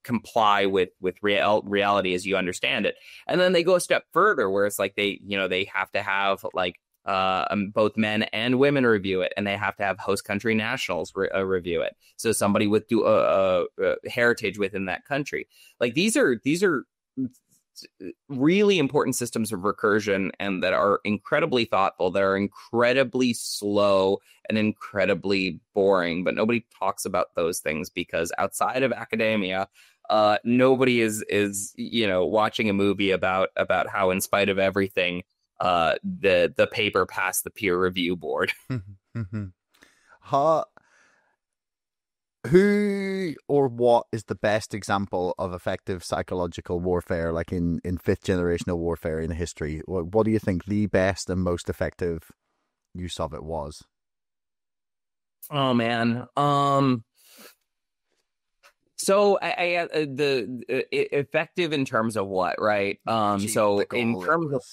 comply with reality as you understand it? And then they go a step further where it's like they have to have like both men and women review it, and they have to have host country nationals review it. So somebody with heritage within that country. Like these are really important systems of recursion, and that are incredibly thoughtful. They're incredibly slow and incredibly boring, but nobody talks about those things because outside of academia, nobody is watching a movie about how, in spite of everything, the paper passed the peer review board. Who or what is the best example of effective psychological warfare, like in fifth generational warfare in history? What do you think the best and most effective use of it was? Oh man. So the effective in terms of what, right? So in terms of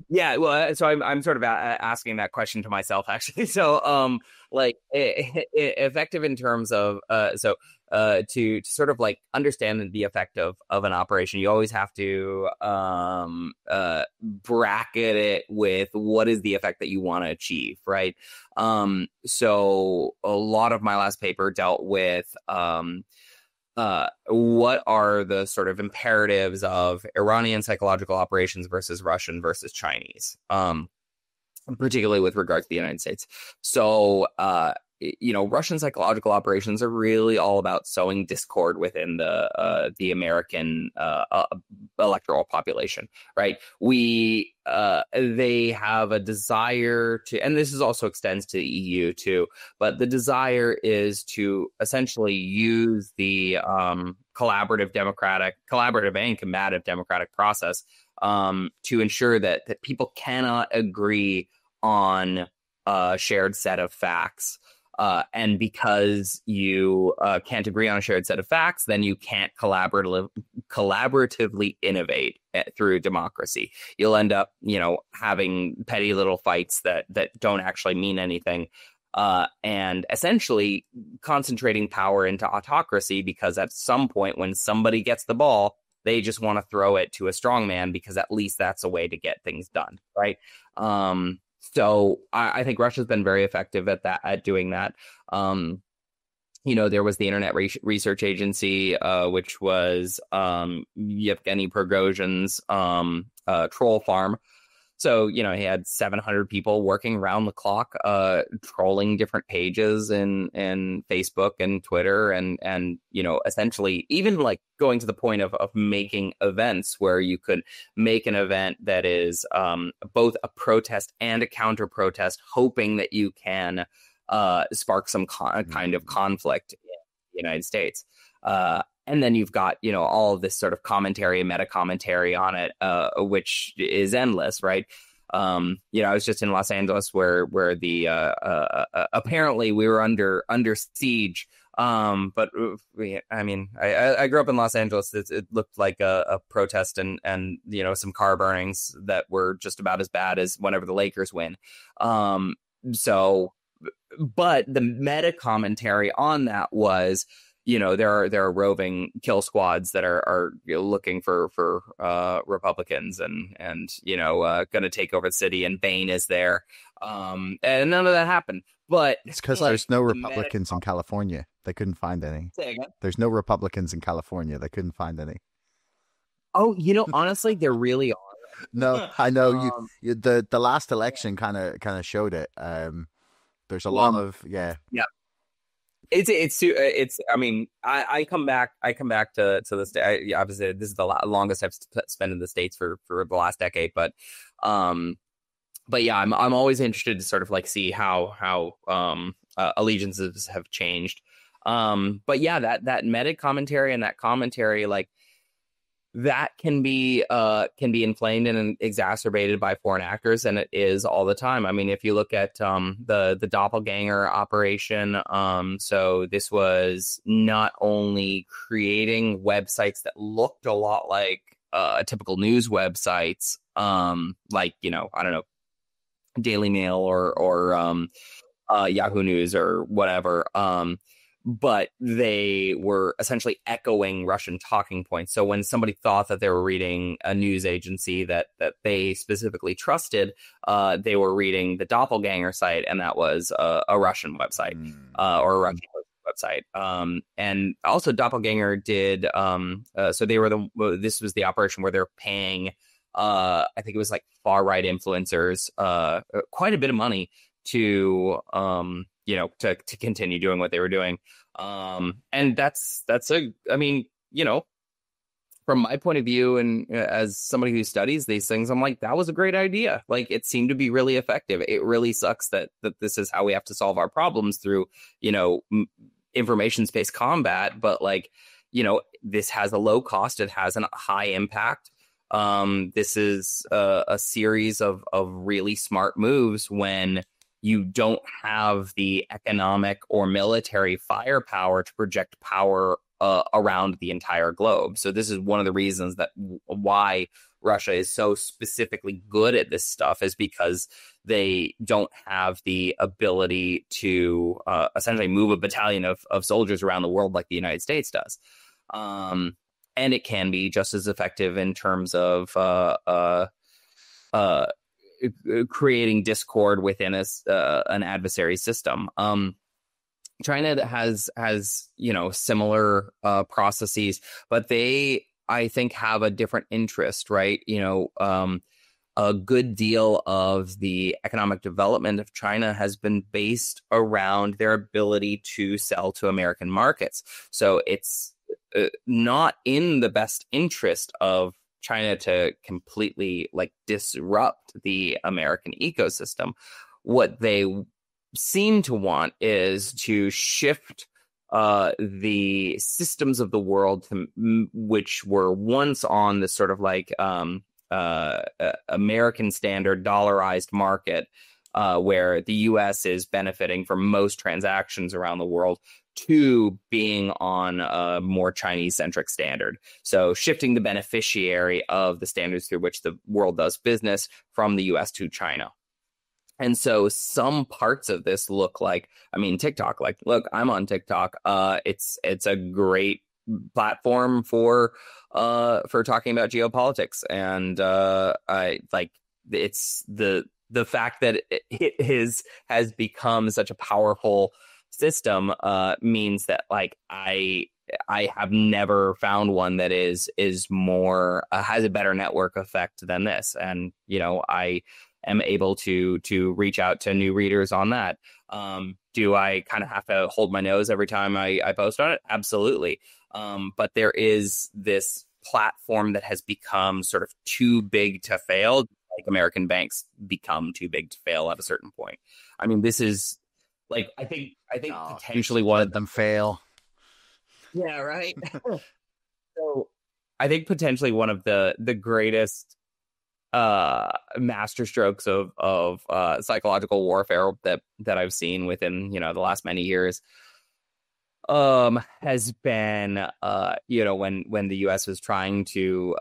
yeah, well, so I'm sort of asking that question to myself, actually. So, like, effective in terms of, to sort of like understand the effect of an operation, you always have to bracket it with what is the effect that you want to achieve, right? So a lot of my last paper dealt with what are the sort of imperatives of Iranian psychological operations versus Russian versus Chinese, particularly with regard to the United States. So, Russian psychological operations are really all about sowing discord within the American electoral population, right? They have a desire to, and this also extends to the EU too, but the desire is to essentially use the collaborative and combative democratic process to ensure that people cannot agree on a shared set of facts. And because you can't agree on a shared set of facts, then you can't collaboratively innovate through democracy. You'll end up, having petty little fights that don't actually mean anything, and essentially concentrating power into autocracy, because at some point when somebody gets the ball, they just want to throw it to a strong man, because at least that's a way to get things done, right? So I think Russia's been very effective at doing that. There was the Internet Research Agency, which was Yevgeny Prigozhin's troll farm. So, he had 700 people working around the clock, trolling different pages in Facebook and Twitter, and essentially even like going to the point of making events where you could make an event that is both a protest and a counter protest, hoping that you can spark some kind of conflict in the United States. And then you've got, all of this sort of commentary and meta commentary on it, which is endless, right? I was just in Los Angeles where the apparently we were under siege. But I grew up in Los Angeles. It looked like a protest and some car burnings that were just about as bad as whenever the Lakers win. But the meta commentary on that was, there are roving kill squads that are looking for Republicans and going to take over the city, and Bane is there, and none of that happened. But it's because there's no Republicans in California. They couldn't find any. Say again? There's no Republicans in California. They couldn't find any. Oh, honestly, there really are. No, I know the last election kind of showed it. There's a lot of yeah. It's I mean, I come back to the state. Obviously, this is the longest I've spent in the States for the last decade, but yeah, I'm always interested to sort of like see how allegiances have changed. But yeah, that meta commentary and that commentary, like, that can be inflamed and exacerbated by foreign actors, and it is all the time. I mean, if you look at the doppelganger operation, so this was not only creating websites that looked a lot like typical news websites, like, I don't know, Daily Mail or Yahoo News or whatever. But they were essentially echoing Russian talking points. So when somebody thought that they were reading a news agency that they specifically trusted, they were reading the doppelganger site, and that was a Russian website or a Russian website. And also doppelganger did, so they were this was the operation where they're paying, I think it was like far right influencers, quite a bit of money to to continue doing what they were doing. And I mean, from my point of view, and as somebody who studies these things, I'm like, that was a great idea. Like, it seemed to be really effective. It really sucks that this is how we have to solve our problems through, information-based combat. But like, this has a low cost. It has a high impact. This is a series of really smart moves when you don't have the economic or military firepower to project power around the entire globe. So this is one of the reasons that why Russia is so specifically good at this stuff, is because they don't have the ability to essentially move a battalion of soldiers around the world like the United States does. And it can be just as effective in terms of creating discord within an adversary system. China has similar processes, but they, I think, have a different interest, right? A good deal of the economic development of China has been based around their ability to sell to American markets. So it's not in the best interest of China to completely disrupt the American ecosystem. What they seem to want is to shift the systems of the world which were once on this sort of American standard dollarized market, where the U.S. is benefiting from most transactions around the world, to being on a more Chinese-centric standard. So shifting the beneficiary of the standards through which the world does business from the U.S. to China. And so some parts of this look like, TikTok, look, I'm on TikTok. It's a great platform for talking about geopolitics. And it's the fact that it has become such a powerful system means that I have never found one that is more has a better network effect than this. And I am able to reach out to new readers on that. Do I kind of have to hold my nose every time I post on it? Absolutely. But there is this platform that has become sort of too big to fail, like American banks become too big to fail at a certain point. This is I think potentially one of them fail. Yeah, right. So I think potentially one of the greatest master strokes of psychological warfare that I've seen within the last many years has been when the US was trying to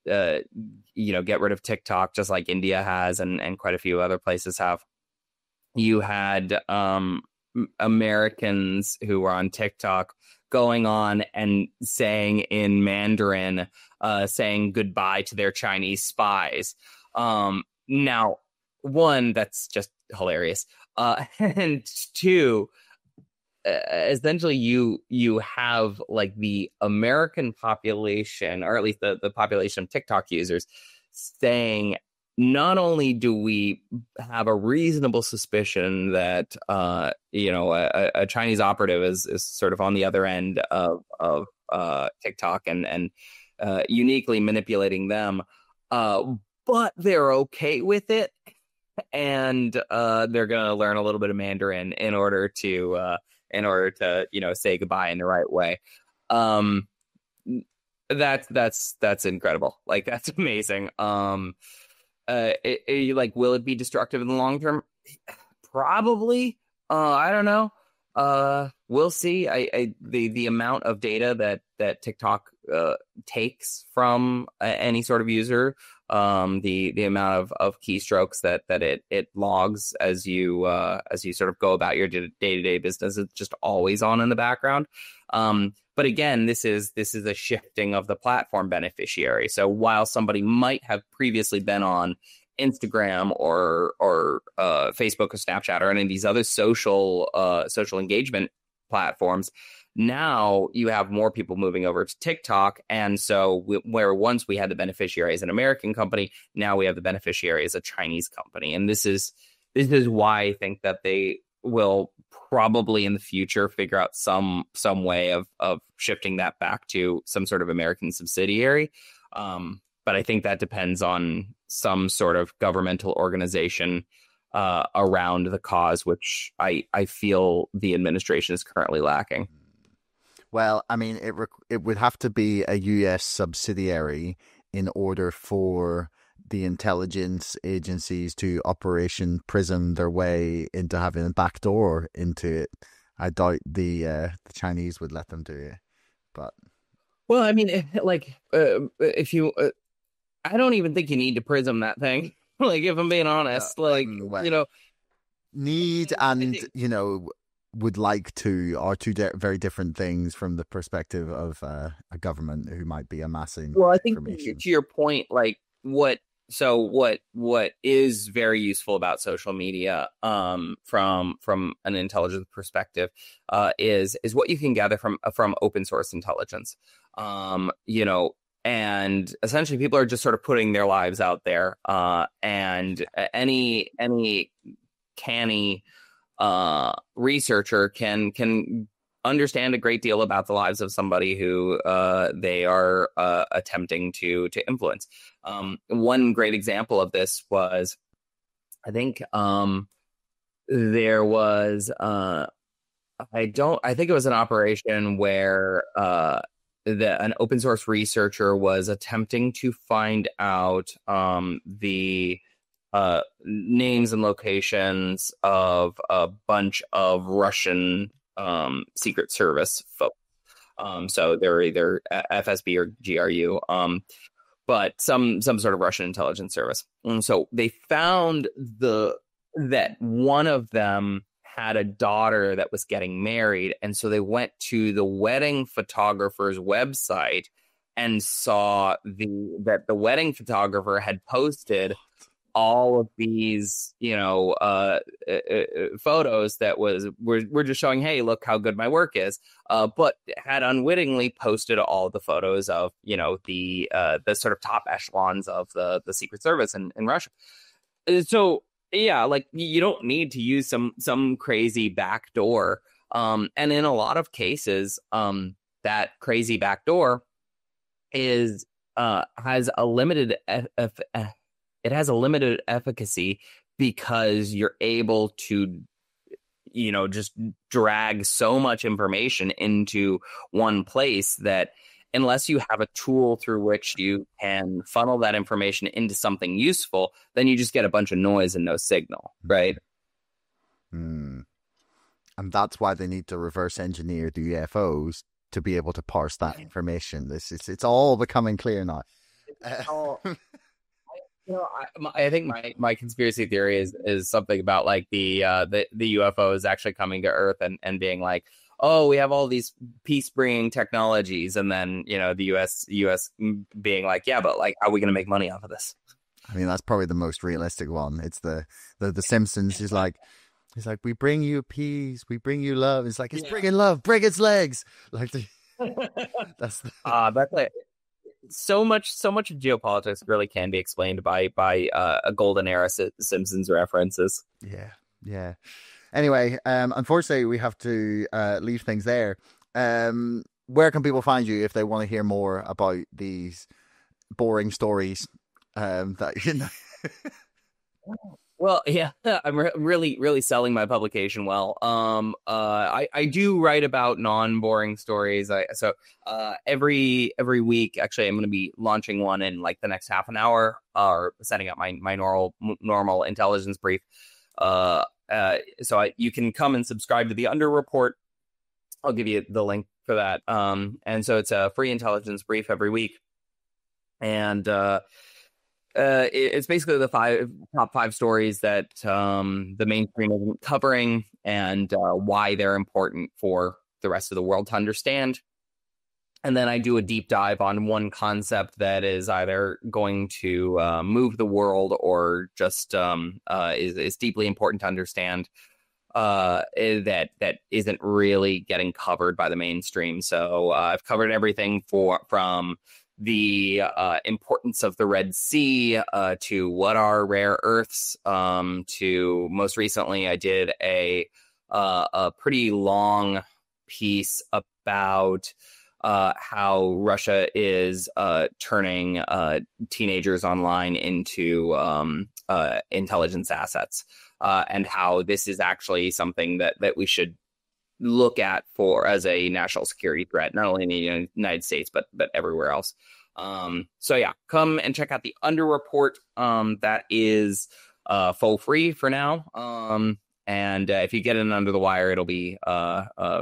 get rid of TikTok, just like India has and quite a few other places have. You had Americans who were on TikTok going on and saying in Mandarin, saying goodbye to their Chinese spies. Now, one, that's just hilarious. And two, essentially you have the American population, or at least the population of TikTok users, saying, not only do we have a reasonable suspicion that a Chinese operative is sort of on the other end of TikTok and uniquely manipulating them, but they're okay with it, and they're gonna learn a little bit of Mandarin in order to say goodbye in the right way. That's incredible. Like, that's amazing. Like, will it be destructive in the long term? Probably. I don't know. We'll see. The amount of data that TikTok takes from any sort of user, the amount of keystrokes that it logs as you sort of go about your day-to-day business, it's just always on in the background. But again, this is a shifting of the platform beneficiary. So while somebody might have previously been on Instagram or Facebook or Snapchat or any of these other social engagement platforms, now you have more people moving over to TikTok. And so where once we had the beneficiary as an American company, now we have the beneficiary as a Chinese company. And this is why I think that they will probably in the future figure out some way of shifting that back to some sort of American subsidiary. But I think that depends on some sort of governmental organization around the cause, which I feel the administration is currently lacking. Well, I mean, it would have to be a U.S. subsidiary in order for the intelligence agencies to Operation Prism their way into having a backdoor into it. I doubt the Chinese would let them do it. But well, I mean, if you, I don't even think you need to Prism that thing. Like, if I'm being honest, need and would like to are two very different things from the perspective of a government who might be amassing. Well, I think to your point, like what is very useful about social media, from an intelligence perspective, is what you can gather from open source intelligence. And essentially people are just sort of putting their lives out there, and any canny researcher can understand a great deal about the lives of somebody who they are attempting to influence. One great example of this was, I think there was I think it was an operation where an open source researcher was attempting to find out the names and locations of a bunch of Russian Secret Service folks. So they're either FSB or GRU, but some sort of Russian intelligence service. And so they found that one of them had a daughter that was getting married, and so they went to the wedding photographer's website and saw that the wedding photographer had posted all of these, photos that were just showing, hey, look how good my work is, but had unwittingly posted all the photos of, the sort of top echelons of the Secret Service in Russia. So yeah, like, you don't need to use some crazy backdoor, and in a lot of cases, that crazy backdoor has a limited it has a limited efficacy because you're able to, just drag so much information into one place that unless you have a tool through which you can funnel that information into something useful, then you just get a bunch of noise and no signal, right? And that's why they need to reverse engineer the UFOs to be able to parse that information. It's all becoming clear now. I think my conspiracy theory is something about like the UFOs actually coming to Earth and being like, oh, we have all these peace-bringing technologies, and then the U.S. being like, yeah, but like, how are we going to make money off of this? I mean, that's probably the most realistic one. It's the Simpsons. He's like, we bring you peace, we bring you love. It's like, it's bringing love, break its legs. Like that's like so much of geopolitics really can be explained by a golden era Simpsons references. Yeah. Anyway, unfortunately, we have to leave things there. Where can people find you if they want to hear more about these boring stories? Well, yeah, I'm really selling my publication well. I do write about non-boring stories. Every week, actually, I'm going to be launching one in like the next half an hour, or setting up my normal intelligence brief. You can come and subscribe to the Under Report. I'll give you the link for that. And so it's a free intelligence brief every week, and it's basically the top five stories that the mainstream isn't covering, and why they're important for the rest of the world to understand. And then I do a deep dive on one concept that is either going to move the world, or just is deeply important to understand, that isn't really getting covered by the mainstream. So I've covered everything from the importance of the Red Sea, to what are rare earths, to most recently I did a pretty long piece about how Russia is turning teenagers online into intelligence assets, and how this is actually something that we should look at as a national security threat, not only in the United States, but everywhere else. So yeah, come and check out the Under Report. That is full free for now. And if you get in under the wire, it'll be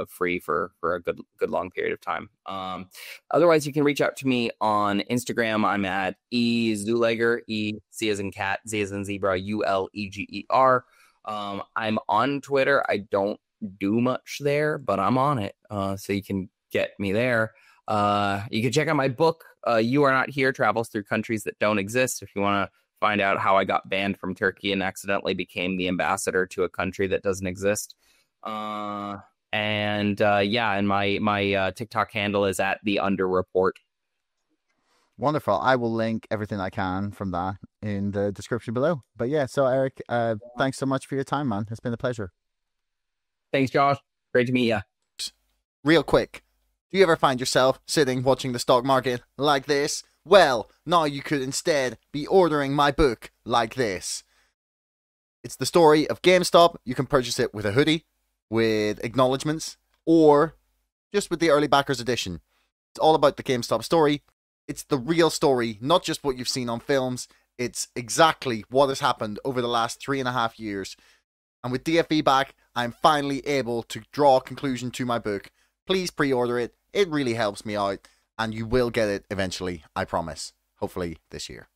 free for a good long period of time. Otherwise, you can reach out to me on Instagram. I'm at Czuleger, C as in cat, Z as in zebra, Uleger. I'm on Twitter. I don't do much there, but I'm on it, so you can get me there. You can check out my book, You Are Not Here, Travels Through Countries That Don't Exist, if you want to find out how I got banned from Turkey and accidentally became the ambassador to a country that doesn't exist. And my TikTok handle is at the Under Report. Wonderful. I will link everything I can from that in the description below. But yeah, so Eric, thanks so much for your time, man. It's been a pleasure. Thanks, Josh. Great to meet you. Real quick, do you ever find yourself sitting watching the stock market like this? Well, now you could instead be ordering my book like this. It's the story of GameStop. You can purchase it with a hoodie, with acknowledgements, or just with the early backers edition. It's all about the GameStop story. It's the real story, not just what you've seen on films. It's exactly what has happened over the last 3.5 years. And with DFE back, I'm finally able to draw a conclusion to my book. Please pre-order it. It really helps me out. And you will get it eventually, I promise. Hopefully this year.